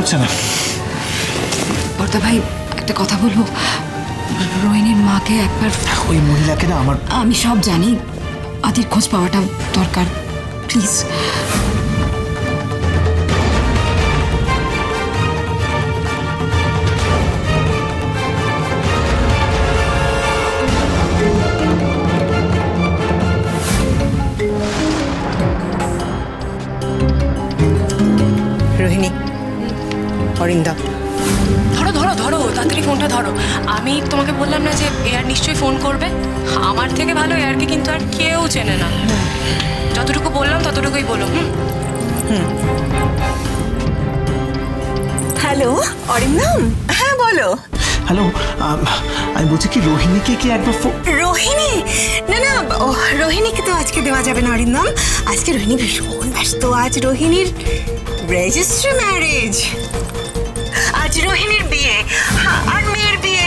হচ্ছে না। বর্দা ভাই একটা কথা বলবো, রোহিণীর মাকে একবার। ওই মহিলাকে না আমার। আমি সব জানি, আদির খোঁজ পাওয়াটা দরকার, প্লিজ। রোহিণী, অরিন্দা, ধরো ধরো ধরো, তাড়াতাড়ি ফোনটা ধরো। আমি তোমাকে বললাম না যে এয়ার নিশ্চয়ই ফোন করবে? আমার থেকে ভালো এয়ারকে কিন্তু আর কেউ চেনে না। যতটুকু বললাম ততটুকুই বলো। হ্যালো অরিন্দম, হ্যাঁ বলো। হ্যালো, আমি বলছি কি রোহিণীকে কি একবার রোহিণী? না না, রোহিণীকে তো আজকে দেওয়া যাবে না অরিন্দম। আজকে রোহিণী ভীষণ ব্যস্ত। আজ রোহিণীর রেজিস্ট্রি ম্যারেজ, আজ রোহিণীর বিয়ে, আর মেয়ের বিয়ে।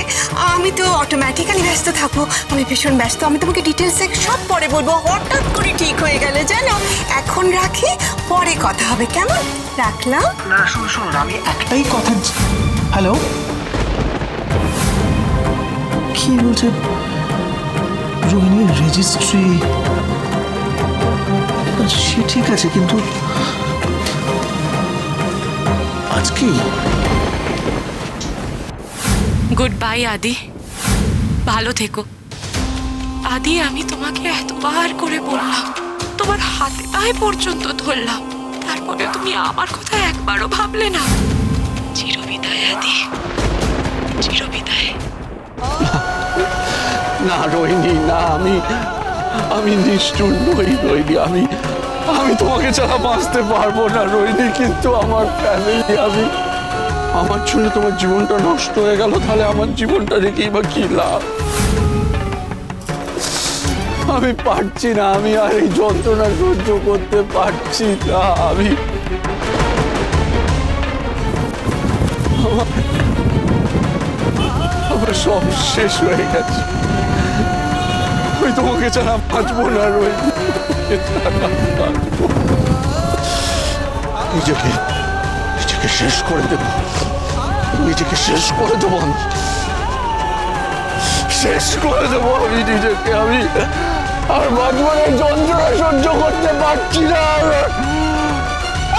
আমি তো অটোমেটিক্যালি ব্যস্ত থাকবো, আমি ভীষণ ব্যস্ত। আমি তোমাকে ডিটেলসে সব পরে বলবো। হঠাৎ করে ঠিক হয়ে গেল জানো। এখন রাখি, পরে কথা হবে, কেমন? রাখলাম। না শুনুন শুনুন, আমি একটাই কথা। হ্যালো, কি বলছে? রোহিণীর রেজিস্ট্রি? সে ঠিক আছে, কিন্তু আজকেই? গুড বাই আদি, ভালো থেকো। আদি, আমি তোমাকে এতবার করে বললাম, তোমার হাতে পায়ে পর্যন্ত ধরলাম, তারপরে তুমি আমার কথা একবারও ভাবলে না। চিরবিদায় আদি, চিরবিদায়। না রোহিণী, না, আমি নিষ্ঠুর নই রোহিণী। আমি তোমাকে ছাড়া বাঁচতে পারবো না রোহিণী। কিন্তু আমার ফ্যামিলি, আমার জন্য তোমার জীবনটা নষ্ট হয়ে গেল, তাহলে আমার জীবনটা রেখেই বা কি লাভ? আমি পারছি না, আমি আর এই যন্ত্রণা সহ্য করতে পারছি না। আমার সব শেষ হয়ে গেছে। আমি তোমাকে ছাড়া বাঁচবো না রোহিণী, নিজেকে শেষ করে দেব, নিজেকে শেষ করে দেবো, আমি শেষ করে দেবো আমি নিজেকে। আমি আর বাঁচবো না, যন্ত্রণা সহ্য করতে পারছি না।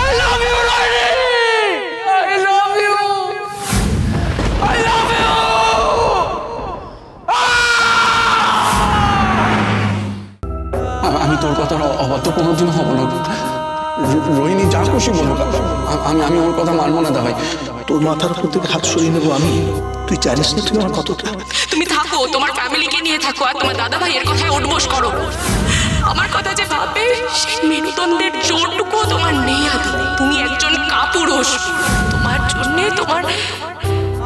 I love you, Rohini! I love you! I love you! আমি তোর কথার অবাধ্য কোনোদিন হব না। রোহিণী যা খুশি বলুক, আমি ওর কথা মানবো না। দাবাই, তোর মাথার উপর থেকে হাত সরিয়ে নেবো আমি। তুই জানিস না তুই আমার কতটা। তুমি থাকো, তোমার ফ্যামিলিকে নিয়ে থাকো, আর তোমার দাদা ভাইয়ের কথায় উঠবোস করো। আমার কথা যে ভাবে সেই মেরুদণ্ডের জোরটুকুও তোমার নেই আদি। তুমি একজন কাপুরুষ। তোমার জন্যে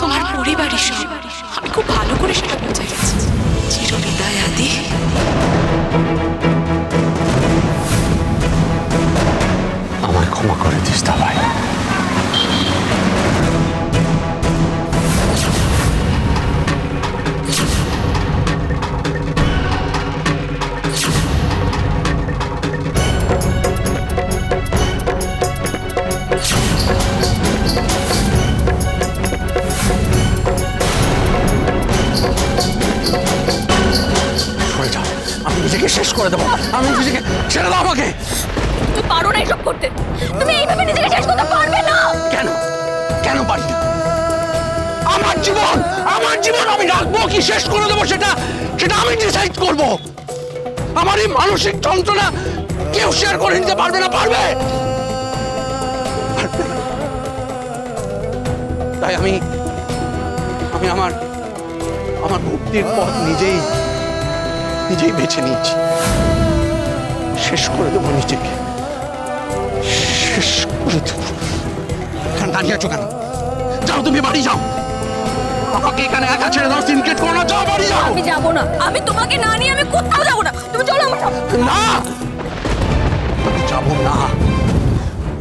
তোমার পরিবারই সব। আমি খুব ভালো করে সেটা বুঝে গেছি। চিরবিদায় আদি। আমায় ক্ষমা করে দিস দাবাই। আমি নিজেকে শেষ করে দেবো। আমি নিজেকে ছেড়ে দাও আমাকে। তুমি পারো না এসব করতে। তুমি এইভাবে নিজেকে শেষ করতে পারবে না। কেন কেন পারি না? আমার জীবন আমি রাখবো কি শেষ করে দেবো সেটা আমি ডিসাইড করবো। আমার এই মানসিক যন্ত্রণা কেউ শেয়ার করে নিতে পারবে না। পারবে? তাই আমি আমার মুক্তির পথ নিজেই বেছে নিয়েছি। শেষ করে দেবো নিজেকে, শেষ করে দেবো। এখানে দাঁড়িয়ে আছো কেন? যাও, তুমি বাড়ি যাও। আমাকে এখানে একা ছেড়ে দাও, সিনক্রেট করো না। যাও, বাড়ি যাও। আমি যাবো না। আমি তোমাকে না নিয়ে আমি কোথাও যাবো না। তুমি চলো আমার সাথে। না, আমি যাবো না।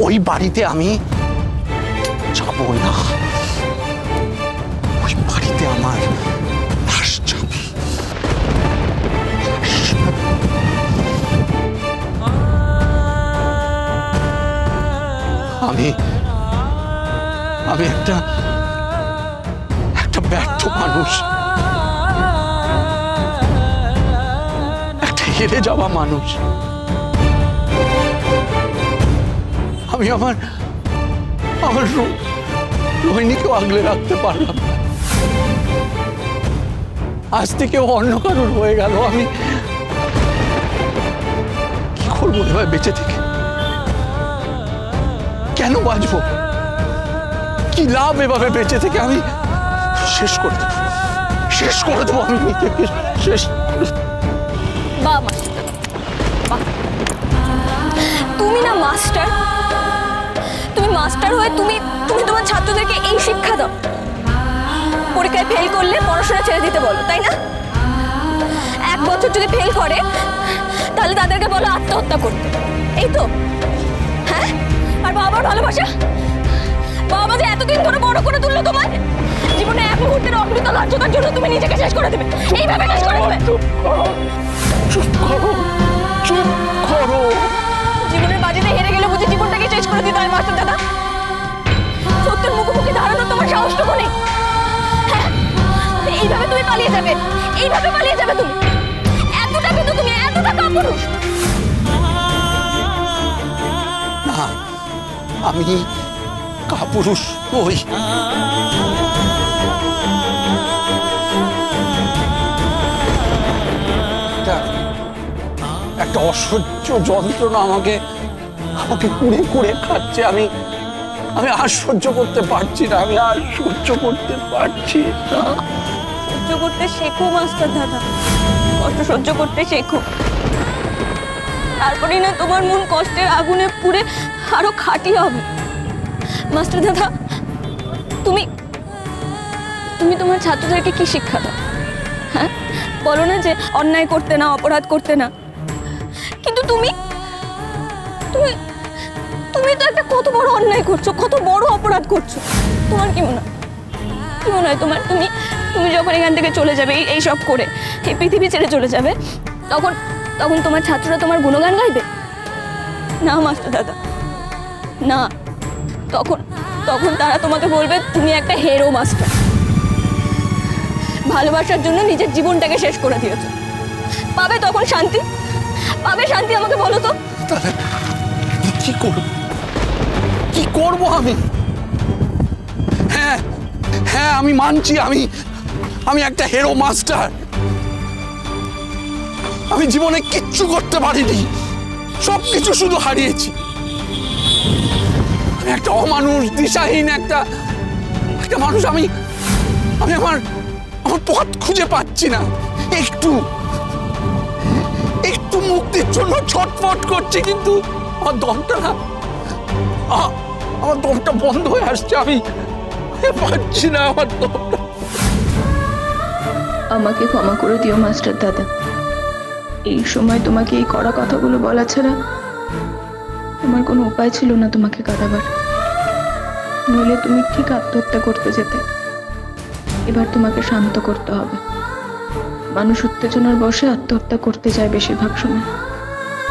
ওই বাড়িতে আমি যাবো না। ওই বাড়িতে আমার লাশ যাবে। আমি একটা ব্যর্থ মানুষ, একটা হেরে যাওয়া মানুষ। আমি আমার রোহিণীকেও আগলে রাখতে পারলাম না। আজ থেকে অন্য কারোর হয়ে গেল। আমি কি করবো এবার বেঁচে থেকে? কেন বাঁচবো? কি লাভ এভাবে বেঁচে থেকে? আমি শেষ করে দেবো আমি নিজেকে শেষ। বাহ মাস্টার, বাহ। তুমি না মাস্টার, তুমি মাস্টার হয়ে তুমি তোমার ছাত্রদেরকে এই শিক্ষা দাও, পরীক্ষায় ফেল করলে পড়াশোনা ছেড়ে দিতে বলো, তাই না? 1 বছর যদি ফেল করে তাহলে তাদেরকে বলো আত্মহত্যা করতে, এই তো? হ্যাঁ, আর বাবার ভালোবাসা, বাবা যে এতদিন ধরে বড় করে তুললো তোমার জীবনে, 1 মুহূর্তের অমৃত লাঞ্ছনার জন্য তুমি নিজেকে শেষ করে দেবে, এইভাবে শেষ করে দেবে। চুপ করো। জীবনের বাজিতে হেরে গেলে বুঝি জীবনটাকে শেষ করে দিতে হয় মাস্টার দাদা? সত্যের মুখোমুখি দাঁড়ানোর তোমার সাহসটুকু নেই? হ্যাঁ, এইভাবে তুমি পালিয়ে যাবে, এইভাবে পালিয়ে যাবে তুমি? এতটা কিন্তু তুমি এতটা কাপুরুষ? না, আমি কাপুরুষ নই। একটা অসহ্য যন্ত্রণা আমাকে কুড়ে খাচ্ছে। আমি আর সহ্য করতে পারছি না। আমি আর সহ্য করতে পারছি না। সহ্য করতে শেখো মাস্টার দাদা, কষ্ট সহ্য করতে শেখো। তারপরে না তোমার মন কষ্টের আগুনে পুড়ে আরো খাঁটি হবে। মাস্টার দাদা, তুমি তোমার ছাত্রদেরকে কি শিক্ষা দাও? হ্যাঁ, বলো না যে অন্যায় করতে না, অপরাধ করতে না, কিন্তু তুমি তো একটা কত বড় অন্যায় করছো, কত বড় অপরাধ করছো। তোমার কি মনে হয় তোমার? তুমি যখন এখান থেকে চলে যাবে এই সব করে, এই পৃথিবী ছেড়ে চলে যাবে, তখন তোমার ছাত্ররা তোমার গুণগান গাইবে না মাস্টার দাদা? না, তখন তারা তোমাকে বলবে তুমি একটা হিরো মাস্টার, ভালোবাসার জন্য নিজের জীবনটাকে শেষ করে দিয়েছো। পাবে তখন শান্তি? পাবে শান্তি? আমাকে বলো তো। কি করবো আমি? হ্যাঁ, আমি মানছি আমি একটা হিরো মাস্টার। আমি জীবনে কিচ্ছু করতে পারিনি, সবকিছু শুধু হারিয়েছি। আমি একটা অমানুষ, দিশাহীন একটা মানুষ। আমি আমার পথ খুঁজে পাচ্ছি না। একটু মুক্তির জন্য ছটফট করছি, কিন্তু আমার দমটা বন্ধ হয়ে আসছে। আমি পাচ্ছি না আমার দমটা। আমাকে ক্ষমা করে দিও মাস্টার দাদা। এই সময় তোমাকে এই কড়া কথাগুলো বলা ছাড়া আমার কোনো উপায় ছিল না তোমাকে কাঁদাবার, নইলে তুমি ঠিক আত্মহত্যা করতে যেতে। এবার তোমাকে শান্ত করতে হবে। মানুষ উত্তেজনার বশে আত্মহত্যা করতে যায় বেশিরভাগ সময়।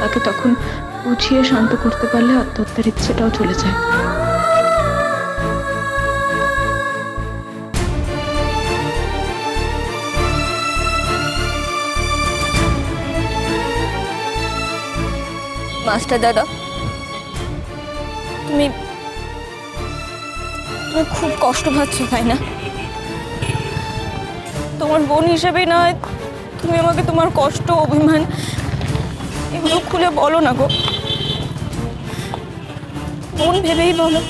তাকে তখন বুঝিয়ে শান্ত করতে পারলে আত্মহত্যার ইচ্ছেটাও চলে যায়। মাস্টার দাদা, তুমি খুব কষ্ট পাচ্ছ, তাই না? তোমার বোন হিসেবে না তুমি আমাকে তোমার কষ্ট, অভিমান এগুলো খুলে বলো না গো। বোন ভেবেই বলো।